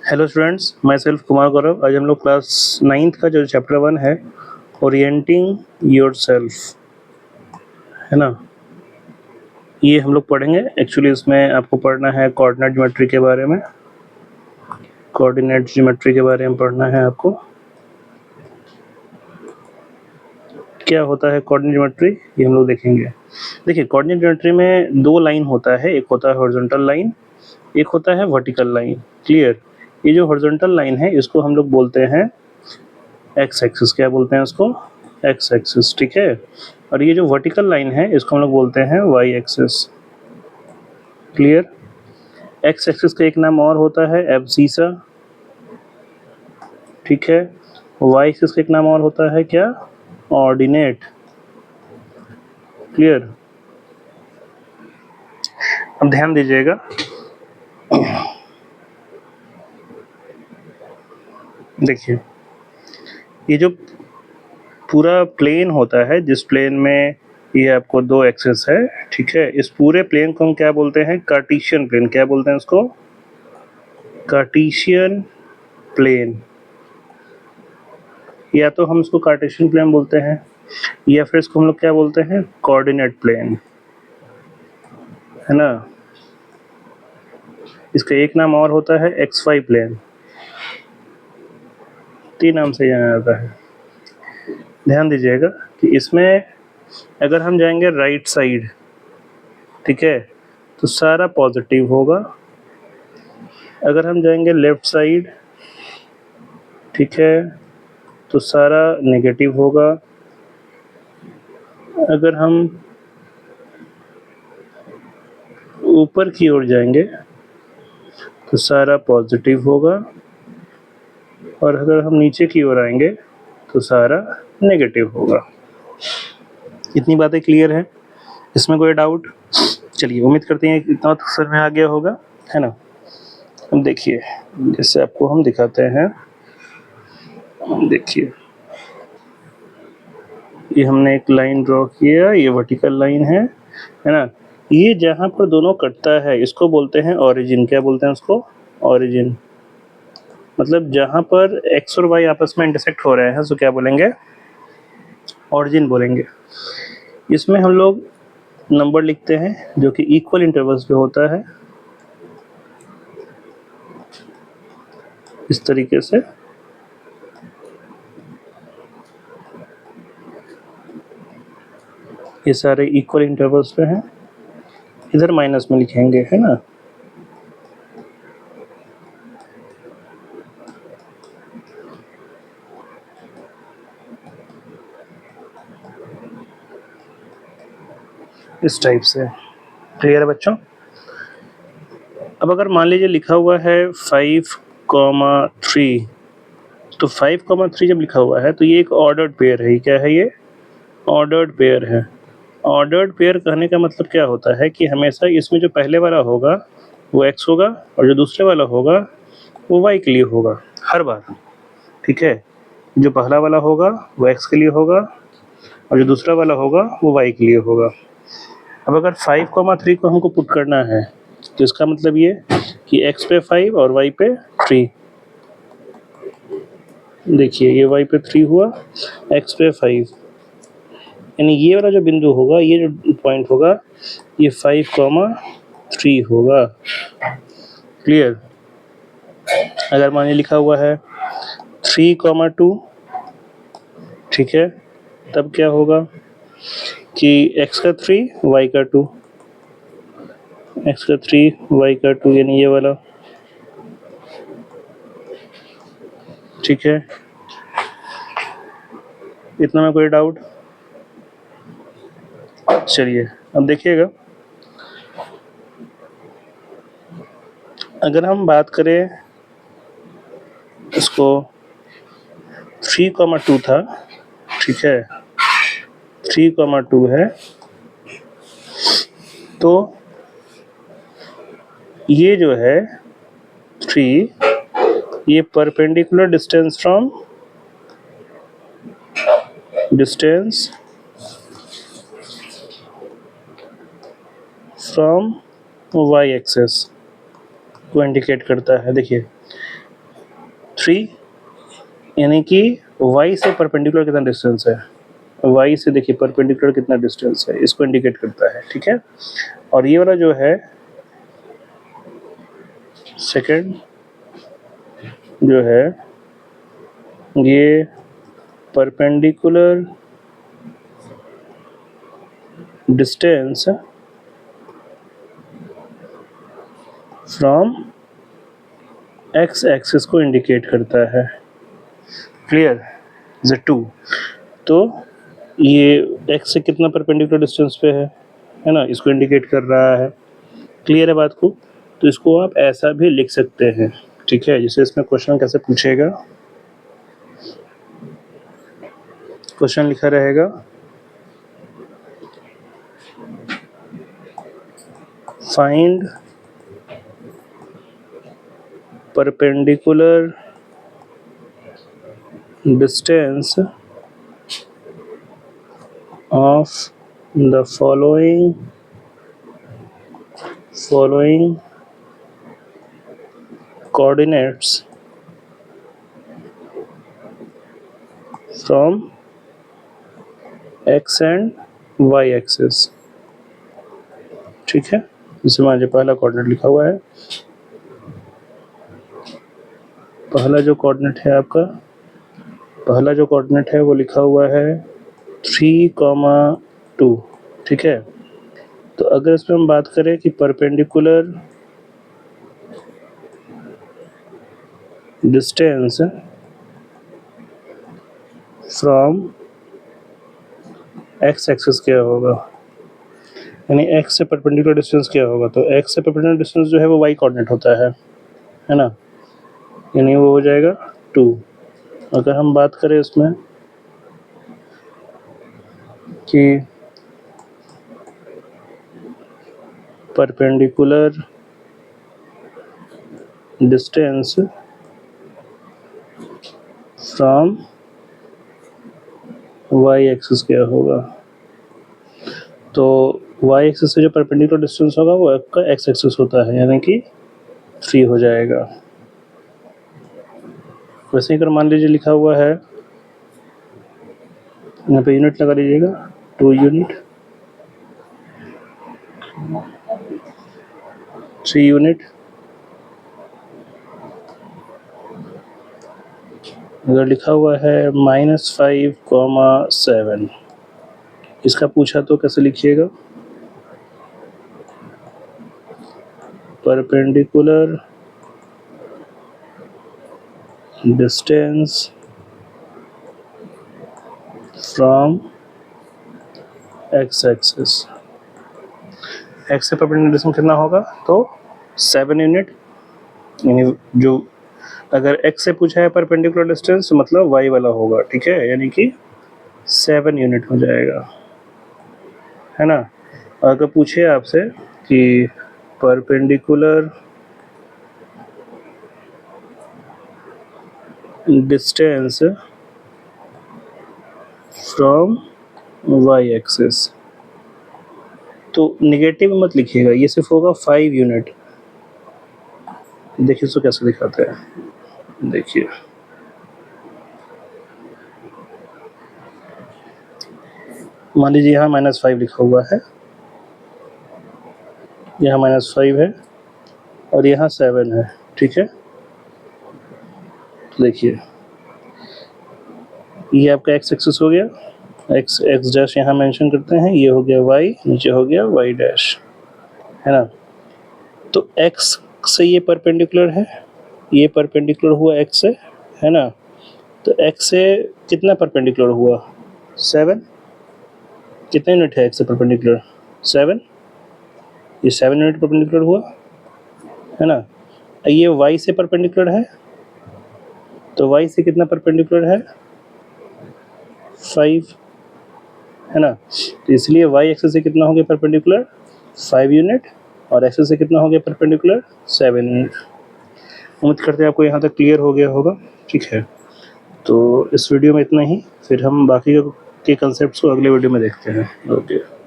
Hello students, myself Kumar Gaurav. आज हम लोग क्लास 9th का जो चैप्टर 1 है, ओरिएंटिंग योर सेल्फ, है ना, ये हम लोग पढ़ेंगे। एक्चुअली इसमें आपको पढ़ना है कोऑर्डिनेट ज्योमेट्री के बारे में। कोऑर्डिनेट ज्योमेट्री के बारे में पढ़ना है आपको। क्या होता है कोऑर्डिनेट ज्योमेट्री, ये हम लोग देखेंगे। देखिए, कोऑर्डिनेट ज्योमेट्री में दो लाइन होता है, एक होता है हॉरिजॉन्टल लाइन, एक होता है वर्टिकल लाइन। क्लियर? ये जो हॉरिजॉन्टल लाइन है इसको हम लोग बोलते हैं एक्स एक्सिस। क्या बोलते हैं उसको? एक्स एक्सिस, ठीक है। और ये जो वर्टिकल लाइन है इसको हम लोग बोलते हैं Y axis. Clear? X axis का एक नाम और होता है एब्सीसा, ठीक है। वाई एक्सिस का एक नाम और होता है क्या? ऑर्डिनेट। क्लियर? अब ध्यान दीजिएगा, देखिए ये जो पूरा प्लेन होता है, जिस प्लेन में ये आपको दो एक्सिस है, ठीक है, इस पूरे प्लेन को हम क्या बोलते हैं? Cartesian plane. क्या बोलते हैं उसको? Cartesian plane. या तो हम इसको कार्टेशियन प्लेन बोलते हैं या फिर इसको हम लोग क्या बोलते हैं? कोऑर्डिनेट प्लेन, है ना। इसका एक नाम और होता है एक्स वाई प्लेन, तीन नाम से जाना जाता है। ध्यान दीजिएगा कि इसमें अगर हम जाएंगे राइट साइड, ठीक है, तो सारा पॉजिटिव होगा। अगर हम जाएंगे लेफ्ट साइड, ठीक है, तो सारा नेगेटिव होगा। अगर हम ऊपर की ओर जाएंगे तो सारा पॉजिटिव होगा, और अगर हम नीचे की ओर आएंगे तो सारा नेगेटिव होगा। इतनी बातें क्लियर है? इसमें कोई डाउट? चलिए, उम्मीद करते हैं इतना तो समझ में आ गया होगा, है ना। अब देखिए, जैसे आपको हम दिखाते हैं, देखिए ये हमने एक लाइन ड्रॉ किया, ये वर्टिकल लाइन है ना। ये जहाँ पर दोनों कटता है इसको बोलते हैं ओरिजिन। क्या बोलते हैं उसको? ओरिजिन। मतलब जहाँ पर एक्स और वाई आपस में इंटरसेक्ट हो रहे हैं तो क्या बोलेंगे? ओरिजिन बोलेंगे। इसमें हम लोग नंबर लिखते हैं जो कि इक्वल इंटरवल्स पे होता है, इस तरीके से। ये सारे इक्वल इंटरवल्स पे हैं, इधर माइनस में लिखेंगे, है ना। इस टाइप से। क्लियर है बच्चों? अब अगर मान लीजिए लिखा हुआ है 5,3, तो 5,3 जब लिखा हुआ है तो ये एक ऑर्डर्ड पेयर है। क्या है ये? ऑर्डर्ड पेयर है। ऑर्डर्ड पेयर कहने का मतलब क्या होता है कि हमेशा इसमें जो पहले वाला होगा वो x होगा और जो दूसरे वाला होगा वो y के लिए होगा, हर बार, ठीक है। जो पहला वाला होगा वो x के लिए होगा और जो दूसरा वाला होगा वो y के लिए होगा। अब अगर 5,3 को हमको पुट करना है तो इसका मतलब ये कि x पे 5 और y पे 3। देखिए, ये y पे 3 हुआ, x पे 5, यानी ये वाला जो बिंदु होगा, ये जो पॉइंट होगा, ये 5,3 होगा। क्लियर? अगर मानिए लिखा हुआ है 3,2, ठीक है, तब क्या होगा कि x का 3 y का 2, x का 3 y का 2, यानी ये वाला, ठीक है। इतना में कोई डाउट? चलिए अब देखिएगा, अगर हम बात करें इसको 3,2 था, ठीक है, 3,2 है, तो ये जो है 3, ये perpendicular distance from y axis को इंडिकेट करता है। देखिए, 3, यानी कि y से परपेंडिकुलर कितना डिस्टेंस है, y से देखिए परपेंडिकुलर कितना डिस्टेंस है, इसको इंडिकेट करता है, ठीक है। और ये वाला जो है सेकंड जो है ये perpendicular distance from x axis को इंडिकेट करता है। क्लियर? Z2 तो ये x से कितना परपेंडिकुलर डिस्टेंस पे है ना, इसको इंडिकेट कर रहा है। क्लियर है बात को? तो इसको आप ऐसा भी लिख सकते हैं, ठीक है। जैसे इसमें क्वेश्चन कैसे पूछेगा, क्वेश्चन लिखा रहेगा find perpendicular distance of the following coordinates from x and y axis, ठीक है। जैसे मान लीजिए पहला कोऑर्डिनेट लिखा हुआ है, पहला जो कोऑर्डिनेट है आपका, पहला जो कोऑर्डिनेट है वो लिखा हुआ है 3,2, ठीक है। तो अगर इसमें हम बात करें कि perpendicular distance from x axis क्या होगा, यानी x से परपेंडिकुलर डिस्टेंस क्या होगा, तो x से परपेंडिकुलर डिस्टेंस जो है वो y कोऑर्डिनेट होता है ना, यानी वो हो जाएगा 2। अगर हम बात करें इसमें कि perpendicular distance from y axis क्या होगा, तो y एक्सिस से जो परपेंडिकुलर डिस्टेंस होगा वो आपका x एक्सिस होता है, यानी कि 3 हो जाएगा। वैसे अगर मान लीजिए लिखा हुआ है, यहाँ पे यूनिट लगा लीजिएगा, 2 यूनिट, 3 यूनिट, अगर लिखा हुआ है -5,7, इसका पूछा तो कैसे लिखिएगा, perpendicular distance from x axis, x से परपेंडिकुलर डिस्टेंस कितना होगा, तो 7 यूनिट, यानी जो अगर x से पूछा है परपेंडिकुलर डिस्टेंस मतलब y वाला होगा, ठीक है, यानी कि 7 यूनिट हो जाएगा, है ना। अगर पूछे आपसे कि perpendicular distance from y axis, तो निगेटिव मत लिखिएगा, ये सिर्फ होगा 5 यूनिट। देखिए इसको कैसे दिखाते हैं, देखिए मान लीजिए यहाँ -5 लिखा हुआ है, यहाँ -5 है और यहाँ 7 है, ठीक है। तो देखिए ये आपका x एक्सिस हो गया, x डैश यहाँ मेंशन करते हैं, ये हो गया y, नीचे हो गया y डैश, है ना। तो x से ये परपेंडिकुलर है, ये परपेंडिकुलर हुआ x से, है ना। तो x से कितना परपेंडिकुलर हुआ, 7, कितने यूनिट है x से परपेंडिकुलर, 7, ये 7 यूनिट परपेंडिकुलर हुआ, है ना। ये y से परपेंडिकुलर है, तो y से कितना परपेंडिकुलर है, 5, है ना। तो इसलिए y एक्सिस से कितना हो गया परपेंडिकुलर, 5 यूनिट, और एक्सिस से कितना हो गया परपेंडिकुलर, 7 यूनिट। उम्मीद करते हैं आपको यहाँ तक क्लियर हो गया होगा, ठीक है। तो इस वीडियो में इतना ही, फिर हम बाकी के कंसेप्ट्स को अगले वीडियो में देखते हैं। ओके।